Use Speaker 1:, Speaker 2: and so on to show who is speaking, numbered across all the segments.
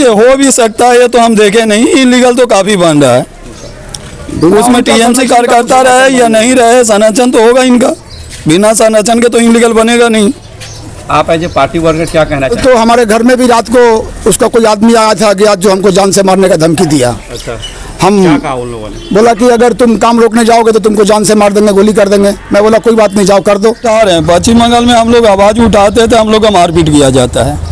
Speaker 1: देखिए हो भी सकता है, ये तो हम देखे नहीं, इलीगल तो काफ़ी बन रहा है। उसमें टीएमसी कार्यकर्ता रहे या नहीं रहे, संरक्षण तो होगा इनका, बिना संरक्षण के तो इलीगल बनेगा नहीं।
Speaker 2: आप एज ए पार्टी वर्कर क्या कहना चाहते
Speaker 3: तो हमारे घर में भी रात को उसका कोई आदमी आया था गया जो हमको जान से मारने का धमकी दिया।
Speaker 2: अच्छा,
Speaker 3: हम
Speaker 2: क्या कहा उन लोगों ने?
Speaker 3: बोला कि अगर तुम काम रोकने जाओगे तो तुमको जान से मार देंगे, गोली कर देंगे। मैं बोला कोई बात नहीं, जाओ कर दो।
Speaker 1: उठा रहे हैं, पश्चिम बंगाल में हम लोग आवाज़ उठाते थे, हम लोग का मारपीट किया जाता है।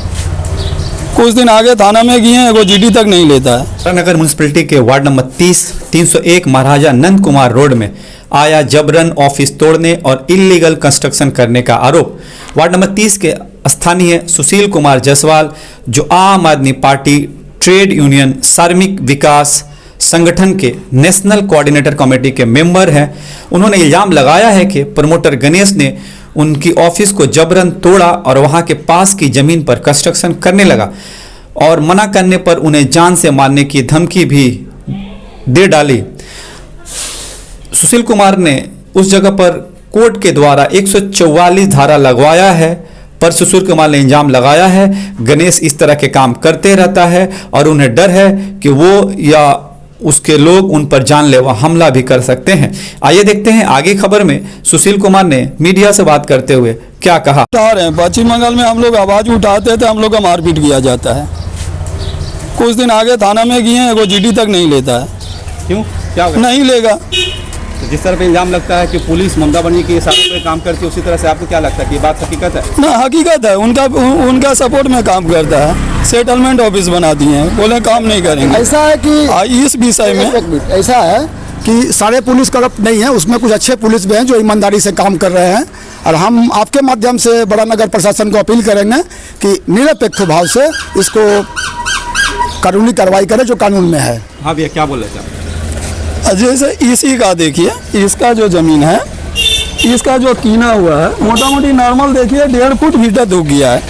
Speaker 1: कुछ दिन आगे थाना में गए हैं, वो जीडी तक नहीं लेता है।
Speaker 4: नगर म्यूनसिपैलिटी के वार्ड नंबर 30 301 महाराजा नंद कुमार रोड में आया जबरन ऑफिस तोड़ने और इलीगल कंस्ट्रक्शन करने का आरोप। वार्ड नंबर 30 के स्थानीय सुशील कुमार जायसवाल, जो आम आदमी पार्टी ट्रेड यूनियन श्रमिक विकास संगठन के नेशनल कोऑर्डिनेटर कमेटी के मेंबर हैं, उन्होंने इल्जाम लगाया है कि प्रमोटर गणेश ने उनकी ऑफिस को जबरन तोड़ा और वहां के पास की जमीन पर कंस्ट्रक्शन करने लगा और मना करने पर उन्हें जान से मारने की धमकी भी दे डाली। सुशील कुमार ने उस जगह पर कोर्ट के द्वारा 144 धारा लगवाया है, पर सुशील कुमार ने इल्जाम लगाया है गणेश इस तरह के काम करते रहता है और उन्हें डर है कि वो या उसके लोग उन पर जानलेवा हमला भी कर सकते हैं। आइए देखते हैं आगे खबर में सुशील कुमार ने मीडिया से बात करते हुए क्या कहा।
Speaker 1: उठा रहे हैं, पश्चिम बंगाल में हम लोग आवाज़ उठाते थे, हम लोग का मारपीट किया जाता है। कुछ दिन आगे थाना में गए हैं, वो जीडी तक नहीं लेता है।
Speaker 2: क्यों, क्या होगा?
Speaker 1: नहीं लेगा।
Speaker 2: तो जिस तरह पे इल्जाम लगता है कि पुलिस ममता बनर्जी के इशारों पे काम करती है, उसी तरह से आपको क्या लगता है कि ये बात हकीकत है?
Speaker 1: ना, हकीकत है, उनका सपोर्ट में काम करता है। सेटलमेंट ऑफिस बना दिए हैं, बोले काम नहीं करेंगे।
Speaker 3: ऐसा है कि
Speaker 1: इस विषय में
Speaker 3: एक मिनट, ऐसा है कि सारे पुलिस करप्ट नहीं है, उसमें कुछ अच्छे पुलिस भी हैं जो ईमानदारी से काम कर रहे हैं। और हम आपके माध्यम से बड़ा नगर प्रशासन को अपील करेंगे कि निरपेक्ष भाव से इसको कानूनी कार्रवाई करें जो कानून में है।
Speaker 2: हाँ भैया, क्या बोल रहे थे आप?
Speaker 1: जैसे इसी का देखिए, इसका जो जमीन है, इसका जो कीना हुआ है, मोटा मोटी नॉर्मल देखिए 1.5 फुट भीतर डूब गया है।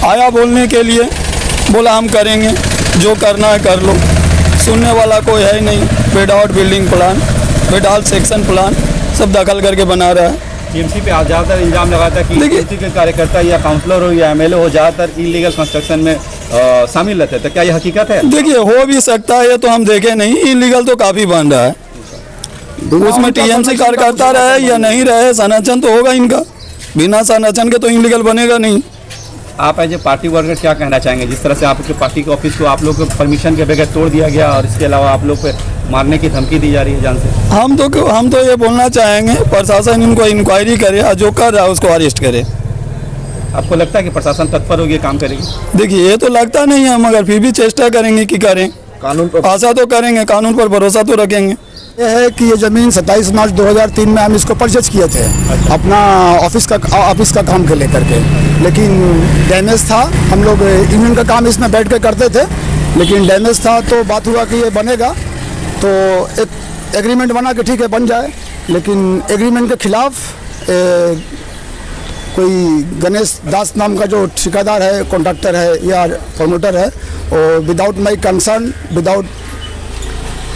Speaker 1: आया बोलने के लिए, बोला हम करेंगे, जो करना है कर लो। सुनने वाला कोई है ही नहीं। Without building plan, without section plan, सब दखल करके बना रहा है।
Speaker 2: टीएमसी पे ज़्यादातर इल्जाम लगाता है कि टीएमसी के कार्यकर्ता या काउंसलर हो या एमएलए हो, ज़्यादातर इलीगल कंस्ट्रक्शन में शामिल रहते हैं। तो क्या ये हकीकत है?
Speaker 1: देखिए हो भी सकता है, ये तो हम देखे नहीं, इलीगल तो काफ़ी बन रहा है। उसमें टीएमसी कार्यकर्ता रहे या नहीं रहे, संरक्षण तो होगा इनका, बिना संरक्षण के तो इलीगल बनेगा नहीं।
Speaker 2: आप एज ए पार्टी वर्कर क्या कहना चाहेंगे, जिस तरह से आपके पार्टी के ऑफिस को आप लोग को परमिशन के बगैर तोड़ दिया गया और इसके अलावा आप लोग पे मारने की धमकी दी जा रही है जान से?
Speaker 1: हम तो ये बोलना चाहेंगे प्रशासन इनको इंक्वायरी करे और जो कर रहा है उसको अरेस्ट करे।
Speaker 2: आपको लगता है कि प्रशासन तत्पर होगी, काम करेगी?
Speaker 1: देखिए ये तो लगता नहीं है, मगर फिर भी चेष्टा करेंगे कि करें,
Speaker 3: कानून पर
Speaker 1: आशा तो करेंगे, कानून पर भरोसा तो रखेंगे।
Speaker 3: ये है कि ये ज़मीन 27 मार्च 2003 में हम इसको परचेज किए थे।
Speaker 2: अच्छा।
Speaker 3: अपना ऑफिस का काम के लेकर के, लेकिन डैमेज था। हम लोग यूनियन का काम इसमें बैठ के करते थे, लेकिन डैमेज था तो बात हुआ कि ये बनेगा, तो एक एग्रीमेंट बना के ठीक है बन जाए। लेकिन एग्रीमेंट के खिलाफ कोई गणेश दास नाम का जो ठेकेदार है, कॉन्ट्रैक्टर है या प्रमोटर है, और without my concern,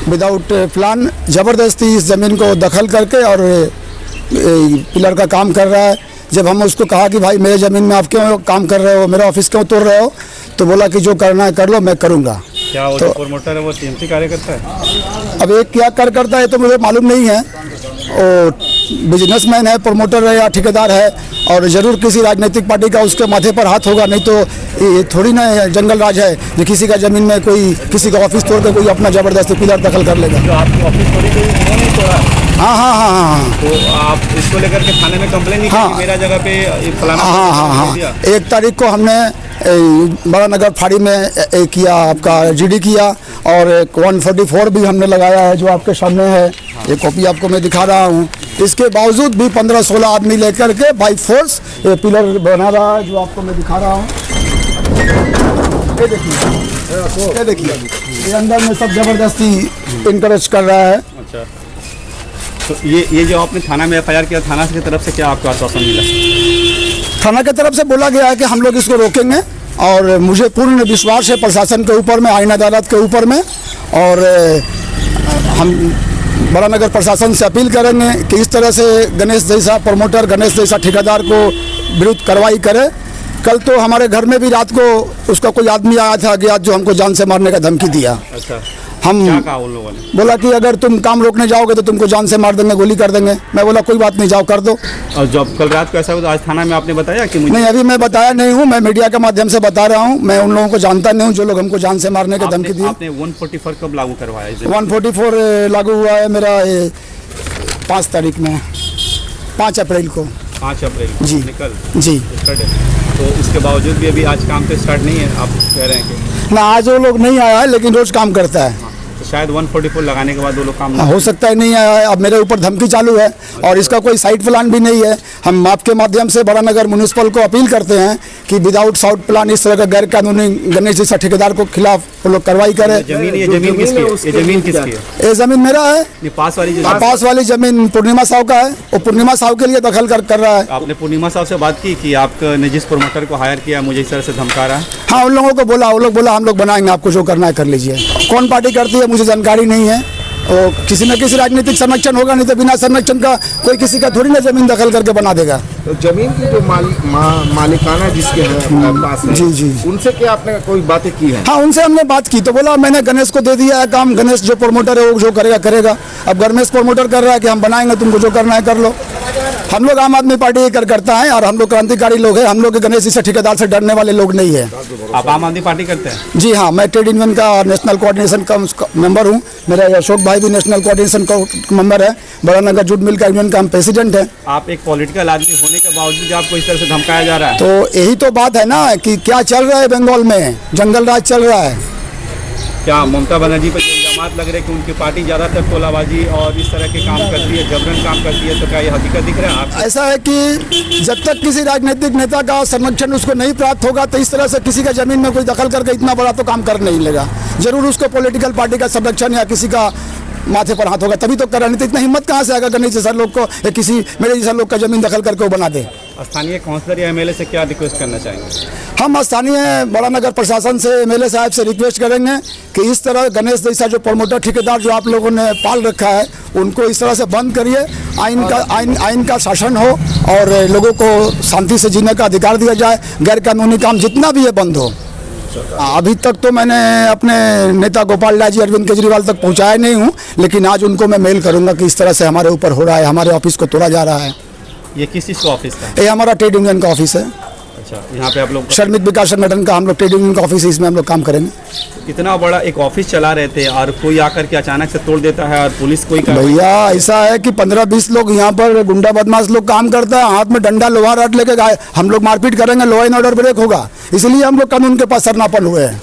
Speaker 3: without plan ज़बरदस्ती इस ज़मीन को दखल करके और पिलर का काम कर रहा है। जब हम उसको कहा कि भाई मेरे ज़मीन में आप क्यों काम कर रहे हो, मेरा ऑफिस क्यों तोड़ रहे हो, तो बोला कि जो करना है कर लो, मैं करूँगा।
Speaker 2: क्या वो
Speaker 3: तो
Speaker 2: जो प्रमोटर है वो टीएमसी कार्यकर्ता है?
Speaker 3: अब एक क्या कर करता है तो मुझे मालूम नहीं है। और बिजनेसमैन है, प्रमोटर है या ठेकेदार है, और ज़रूर किसी राजनीतिक पार्टी का उसके माथे पर हाथ होगा, नहीं तो ये थोड़ी ना जंगल राज है जो किसी का ज़मीन में कोई किसी का ऑफिस तोड़ के कोई अपना ज़बरदस्ती पिलर दखल कर लेगा।
Speaker 2: जो आपकी ऑफिस तोड़ी गई उन्होंने तोड़ा?
Speaker 3: हाँ।
Speaker 2: तो आप इसको लेकर के थाने में कंप्लेन नहीं की कि मेरा जगह पे फलाना?
Speaker 3: हाँ। 1 तारीख को हमने बड़ा नगर फाड़ी में किया, आपका जीडी किया, और 144 भी हमने लगाया है जो आपके सामने है। ये कॉपी आपको मैं दिखा रहा हूँ। इसके बावजूद भी 15-16 आदमी लेकर के बाई फोर्स ये पिलर बना रहा है जो आपको मैं दिखा रहा हूँ। ये देखिए, ये अंदर में सब जबरदस्ती इनकरेज कर रहा है।
Speaker 2: अच्छा, तो ये जो आपने थाना में एफआईआर किया, थाना की तरफ से क्या आपको आश्वासन मिला?
Speaker 3: थाना की तरफ से बोला गया है कि हम लोग इसको रोकेंगे, और मुझे पूर्ण विश्वास है प्रशासन के ऊपर में, आईन अदालत के ऊपर में। और हम बड़ा नगर प्रशासन से अपील करेंगे कि इस तरह से गणेश जैसा प्रमोटर, गणेश जैसा ठेकेदार को विरुद्ध कार्रवाई करे, कल तो हमारे घर में भी रात को उसका कोई आदमी आया था कि आज जो हमको जान से मारने का धमकी दिया।
Speaker 2: अच्छा,
Speaker 3: हम
Speaker 2: क्या कहा उन लोगों ने?
Speaker 3: बोला कि अगर तुम काम रोकने जाओगे तो तुमको जान से मार देंगे, गोली कर देंगे। मैं बोला कोई बात नहीं, जाओ कर दो।
Speaker 2: और जब कल रात को ऐसा हुआ तो आज थाना में आपने बताया कि मुझे
Speaker 3: नहीं, अभी मैं बताया नहीं हूँ, मैं मीडिया के माध्यम से बता रहा हूँ। मैं उन लोगों को जानता नहीं हूँ जो लोग हमको जान से मारने की धमकी दिए।
Speaker 2: आपने 144 कब लागू करवाया इसे?
Speaker 3: 144 लागू हुआ है मेरा 5 तारीख में, 5 अप्रैल को।
Speaker 2: 5 अप्रैल
Speaker 3: जी।
Speaker 2: निकल
Speaker 3: जी।
Speaker 2: स्टार्ट है। तो इसके बावजूद भी अभी आज काम तो स्टार्ट नहीं है, आप कह रहे हैं कि?
Speaker 3: ना, आज वो लोग नहीं आया है लेकिन रोज काम करता है।
Speaker 2: तो शायद 144 लगाने के बाद वो लोग काम
Speaker 3: हो सकता है नहीं आया है। अब मेरे ऊपर धमकी चालू है और इसका कोई साइड प्लान भी नहीं है। हम आपके माध्यम से बड़ा नगर म्यूनिसिपल को अपील करते हैं कि विदाउट साउथ प्लान इस तरह का गैर कानूनी गणेश जैसा ठेकेदार को खिलाफ वो लोग कार्रवाई करें।
Speaker 2: ये जमीन किसकी है? ये जमीन किसकी है?
Speaker 3: ये जमीन मेरा है।
Speaker 2: ये पास वाली जो
Speaker 3: पास वाली जमीन पूर्णिमा साहू का है। वो पूर्णिमा साहू के लिए दखल कर रहा है।
Speaker 2: आपने पूर्णिमा साहब से बात की कि आपने जिस प्रोमोटर को हायर किया मुझे इस तरह से धमका रहा है?
Speaker 3: हाँ, उन लोगों को बोला, वो लोग बोला हम लोग बनाएंगे, आपको जो करना है कर लीजिए। कौन पार्टी करती है मुझे जानकारी नहीं है। और किसी न किसी राजनीतिक संरक्षण होगा, नहीं तो बिना संरक्षण का कोई किसी का थोड़ी ना जमीन दखल करके बना देगा।
Speaker 5: तो जमीन की जो मालिकाना जिसके है पास है,
Speaker 3: जी, जी।
Speaker 5: उनसे क्या आपने कोई बातें की है?
Speaker 3: हाँ, उनसे हमने बात की तो बोला मैंने गणेश को दे दिया है काम। गणेश जो प्रमोटर है वो जो करेगा करेगा। अब गणेश प्रमोटर कर रहा है कि हम बनाएंगे, तुमको जो करना है कर लो। हम लोग आम आदमी पार्टी करता है और हम लोग क्रांतिकारी लोग हैं। हम लोग गणेश जैसे ठेकेदार से डरने वाले लोग नहीं है।
Speaker 2: आप आम आदमी पार्टी करते हैं?
Speaker 3: जी हाँ, मैं ट्रेड यूनियन का और नेशनल कोऑर्डिनेशन का मेंबर हूँ। मेरा अशोक भाई भी नेशनल कोऑर्डिनेशन का मेंबर है। बड़ा नगर जूट मिल का यूनियन का हम प्रेसिडेंट है।
Speaker 2: आप एक पॉलिटिकल आदमी होने के बावजूद आपको इस तरह से धमकाया जा रहा है?
Speaker 3: तो यही तो बात है ना कि क्या चल रहा है बंगाल में, जंगल राज चल रहा है।
Speaker 2: क्या ममता बनर्जी पर जो इल्जामात लग रहे हैं कि उनकी पार्टी ज़्यादातर टोलाबाजी और इस तरह के काम करती है, जबरन काम करती है, तो क्या ये हकीकत दिख रहा है आपको?
Speaker 3: ऐसा है कि जब तक किसी राजनीतिक नेता का संरक्षण उसको नहीं प्राप्त होगा तो इस तरह से किसी का जमीन में कोई दखल करके इतना बड़ा तो काम कर नहीं लेगा। जरूर उसको पॉलिटिकल पार्टी का संरक्षण या किसी का माथे पर हाथ होगा तभी तो कर। नहीं तो इतना हिम्मत कहाँ से आएगा गणेश जैसा लोग को या किसी मेरे जैसा लोग का जमीन दखल करके वो बना दे।
Speaker 2: स्थानीय काउंसलर या एमएलए से क्या रिक्वेस्ट करना चाहेंगे?
Speaker 3: हम स्थानीय बड़ा नगर प्रशासन से एमएलए साहब से रिक्वेस्ट करेंगे कि इस तरह गणेश जैसा जो प्रमोटर ठेकेदार जो आप लोगों ने पाल रखा है उनको इस तरह से बंद करिए। आइन का शासन हो और लोगों को शांति से जीने का अधिकार दिया जाए। गैर कानूनी काम जितना भी है बंद हो। अभी तक तो मैंने अपने नेता गोपाल राय जी अरविंद केजरीवाल तक पहुंचाया नहीं हूं, लेकिन आज उनको मैं मेल करूंगा कि इस तरह से हमारे ऊपर हो रहा है, हमारे ऑफिस को तोड़ा जा रहा है।
Speaker 2: ये किस चीज़ का ऑफिस था?
Speaker 3: ये हमारा ट्रेड यूनियन का ऑफिस है।
Speaker 2: अच्छा, यहाँ पे आप लोग
Speaker 3: श्रमिक विकास संगठन का हम लोग ट्रेड यूनियन का ऑफिस है, इसमें हम लोग काम करेंगे।
Speaker 2: इतना बड़ा एक ऑफिस चला रहे थे और कोई आकर के अचानक से तोड़ देता है और पुलिस कोई
Speaker 3: भैया ऐसा है कि 15-20 लोग यहाँ पर गुंडा बदमाश लोग काम करता है, हाथ में डंडा लोहा रट लेके हम लोग मारपीट करेंगे, लॉ एंड ऑर्डर ब्रेक होगा। इसलिए हम लोग कानून के पास शरणापन्न हुए हैं।